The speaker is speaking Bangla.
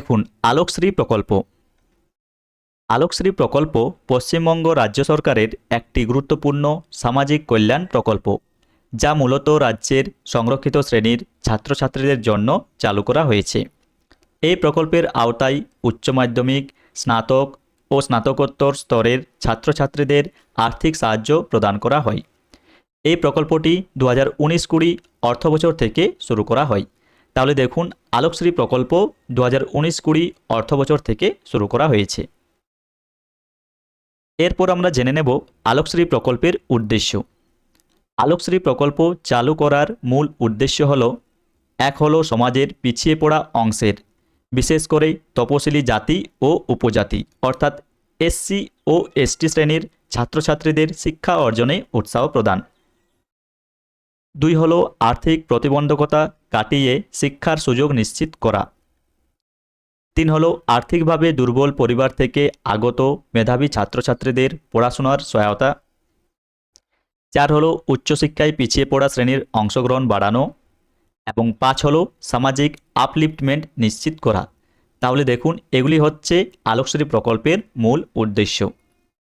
দেখুন আলোকশ্রী প্রকল্প। আলোকশ্রী প্রকল্প পশ্চিমবঙ্গ রাজ্য সরকারের একটি গুরুত্বপূর্ণ সামাজিক কল্যাণ প্রকল্প, যা মূলত রাজ্যের সংরক্ষিত শ্রেণীর ছাত্রছাত্রীদের জন্য চালু করা হয়েছে। এই প্রকল্পের আওতায় উচ্চ মাধ্যমিক, স্নাতক ও স্নাতকোত্তর স্তরের ছাত্রছাত্রীদের আর্থিক সাহায্য প্রদান করা হয়। এই প্রকল্পটি 2019-20 অর্থবছর থেকে শুরু করা হয়। তাহলে দেখুন আলোকশ্রী প্রকল্প 2019-20 অর্থবছর থেকে শুরু করা হয়েছে। এরপর আমরা জেনে নেব আলোকশ্রী প্রকল্পের উদ্দেশ্য। আলোকশ্রী প্রকল্প চালু করার মূল উদ্দেশ্য হলো সমাজের পিছিয়ে পড়া অংশের, বিশেষ করে তপশিলি জাতি ও উপজাতি অর্থাৎ এসসি ও এসটি শ্রেণীর ছাত্রছাত্রীদের শিক্ষা অর্জনে উৎসাহ প্রদান। 2 হলো আর্থিক প্রতিবন্ধকতা কাটিয়ে শিক্ষার সুযোগ নিশ্চিত করা। 3 হলো আর্থিকভাবে দুর্বল পরিবার থেকে আগত মেধাবী ছাত্রছাত্রীদের পড়াশোনার সহায়তা। 4 হলো উচ্চশিক্ষায় পিছিয়ে পড়া শ্রেণীর অংশগ্রহণ বাড়ানো। এবং 5 হলো সামাজিক আপলিফটমেন্ট নিশ্চিত করা। তাহলে দেখুন এগুলি হচ্ছে আলোকশ্রী প্রকল্পের মূল উদ্দেশ্য।